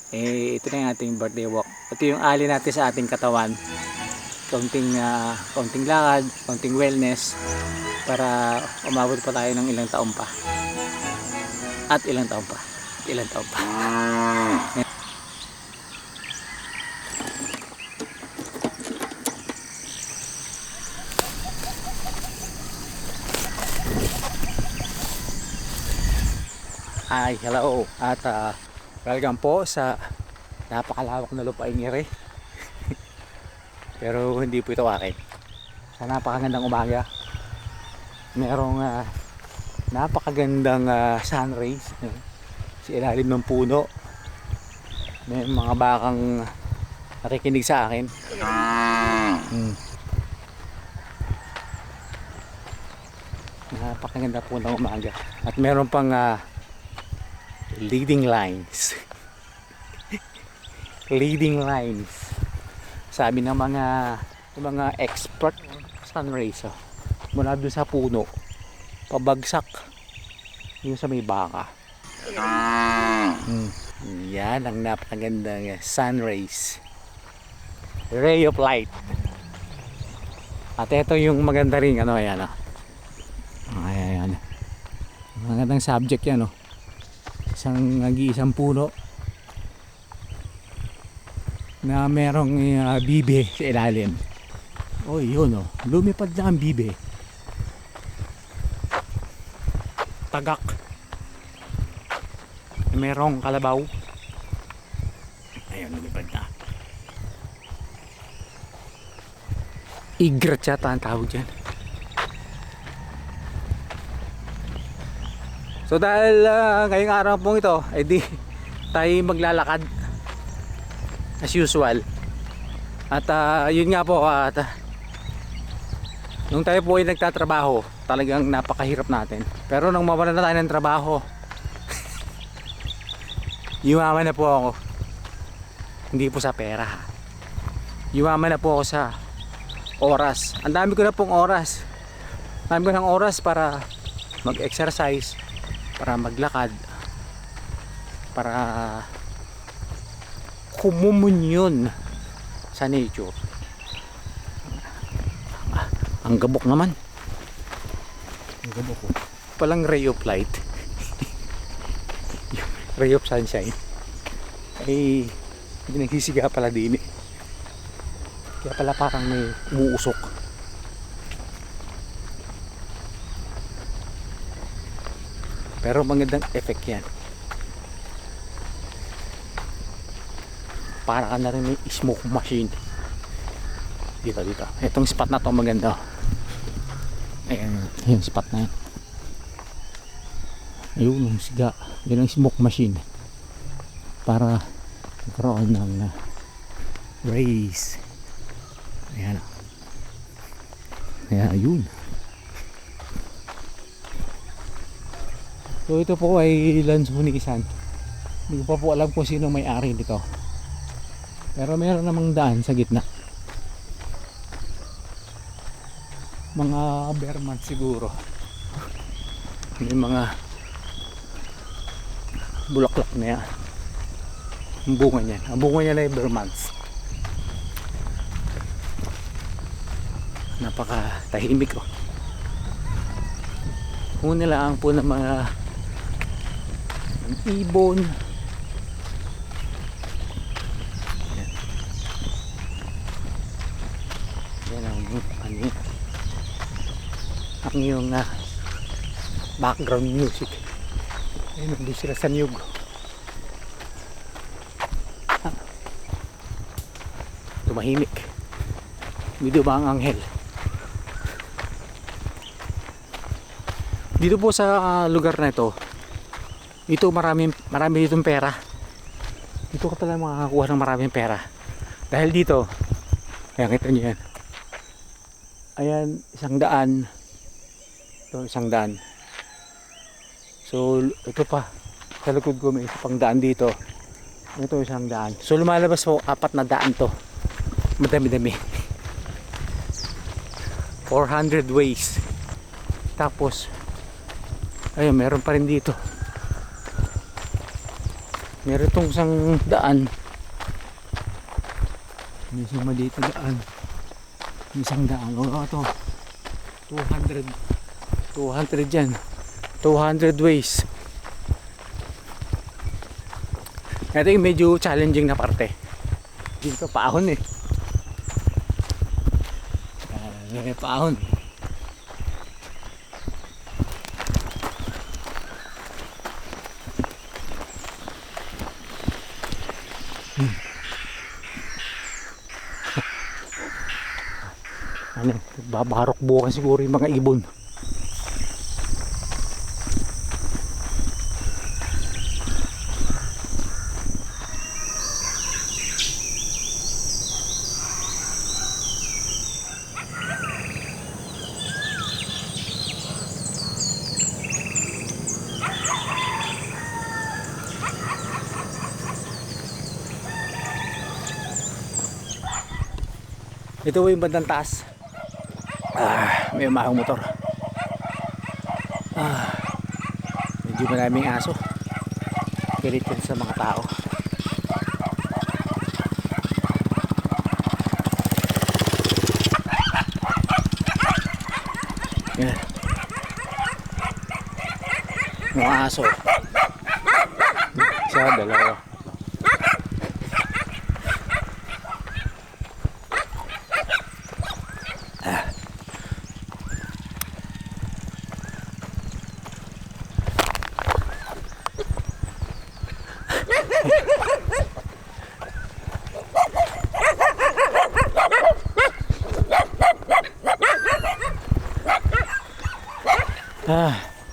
ito na yung ating birthday walk. Ito yung ali natin sa ating katawan. Kaunting lakad, kaunting wellness para umabot pa tayo ng ilang taon pa. At ilang taon pa. At ilang taon pa. Hi, hello. At welcome po sa napakalawak na lupain Ire. Pero hindi po ito akin. Sa napakagandang umaga, merong napakagandang sun rays sa ilalim ng puno. May mga bakang nakikinig sa akin. Napakaganda po ng umaga. At meron pang leading lines. Leading lines. Sabi ng mga expert, sun rays mula doon sa puno pabagsak yung sa may baka. Yan ang napakagandang sun rays, ray of light. At ito yung maganda rin ayan magandang subject yan isang puno na merong bibe sa ilalim. Yun lumipad na ang bibe. Tagak. Merong kalabaw. Ayun, lumipad na. Igrat yata ang tawag dyan. So dahil ngayong araw pong ito di tayo maglalakad as usual. At yun nga po, nung tayo po ay nagtatrabaho, talagang napakahirap natin. Pero nung mawalan na tayo ng trabaho, yumaman na po ako. Hindi po sa pera, yumaman na po ako sa oras. Ang dami ko na pong oras. Ang dami ko ng oras para mag-exercise, para maglakad, para kumumunyon sa nature. Ang gabok naman. Ang gabok ko. Palang ray of light. Ray of sunshine. Ay nagsisiga pala din Kaya pala parang may umuusok. Pero magandang effect yan. Para ka na rin may smoke machine. Dito. Itong spot na to maganda. Ayan, yung spot na yan. Ayun, yung siga. Yun ang smoke machine. Para magkaroon ng rays. Ayan. Ayan, ayun. So ito po ay Lansunisan. Hindi ko pa po alam kung sino may-ari nito. Pero meron namang daan sa gitna. Mga berman siguro. May mga bulaklak na yan. Ang bunga niyan. Ang bunga niyan ay bermans. Napaka tahimik Una lang po ng mga ibon. Ang yung background music. Ayun, hindi sila sa niyog. Tumahimik. Dito ba ang anghel? Dito po sa lugar na ito, marami ditong pera. Dito ka talaga makakakuha ng maraming pera. Dahil dito, ayan, kita nyo yan. Ayan, 100. Ito, 100. So ito pa sa likod ko may isa pang daan dito. Ito 100. So lumalabas po 4 na daan to. Madami-dami. 400 ways. Tapos ayun, meron pa rin dito. Meron itong isang daan. May isang maliit na daan. May isang daan. O ito. 200 yan. 200 ways. Ito yung medyo challenging na parte. Dito paahon eh. Paahon. Ano, babarok bukas siguro yung mga ibon. Ito yung bandang taas. May umahong motor. Medyo maraming aso. Galit din sa mga tao. Yan. Mga aso. Isa, dalawa.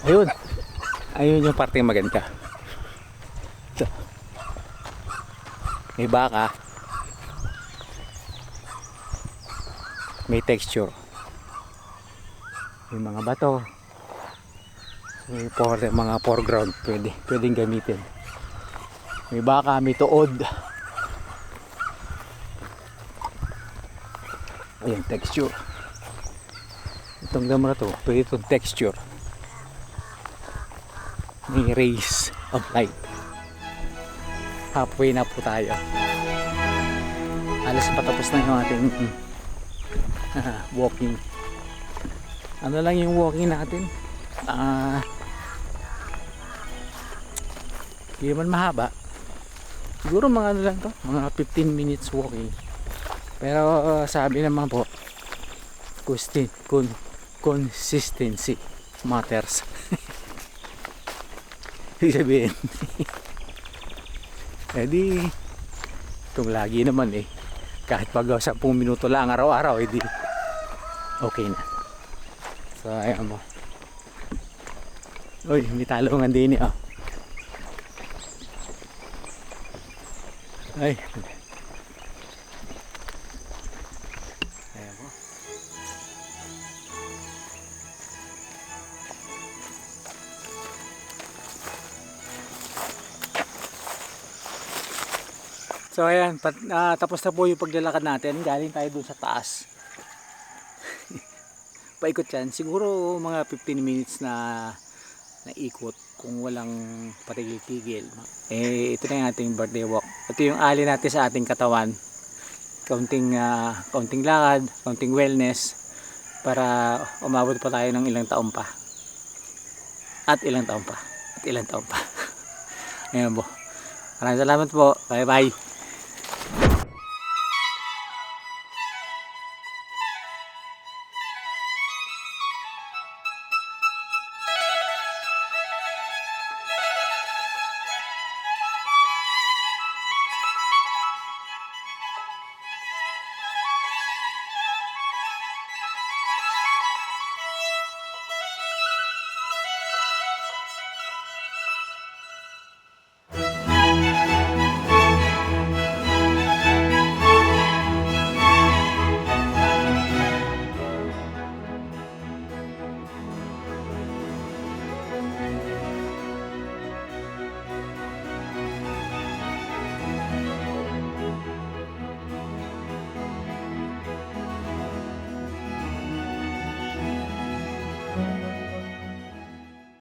Ayun. Ayun yung parte maganda. Ito. May baka. May texture. May mga bato. May mga foreground. Pwedeng gamitin. May baka, may tuod. Ayan, texture. Itong damo na to, pwede itong texture. May rays of light. Halfway na po tayo. Halos patapos na yung ating walking. Ano lang yung walking natin? Hindi naman mahaba. Siguro mga ano lang to, mga 15 minutes walking. Pero sabi naman po, consistency matters. Ibig sabihin edi itong lagi naman eh, kahit pag 10 minuto lang araw-araw edi okay na. So ayan mo. Uy, may talungan din eh. Ay, ayan mo. So ayan, tapos na po yung paglalakad natin. Galing tayo dun sa taas. Paikot yan. Siguro mga 15 minutes na ikot kung walang patigil-tigil. Ito na yung ating birthday walk. Ito yung ali natin sa ating katawan. Kaunting lakad, kaunting wellness para umabot pa tayo ng ilang taon pa. At ilang taon pa. Ayan po. Maraming salamat po. Bye bye.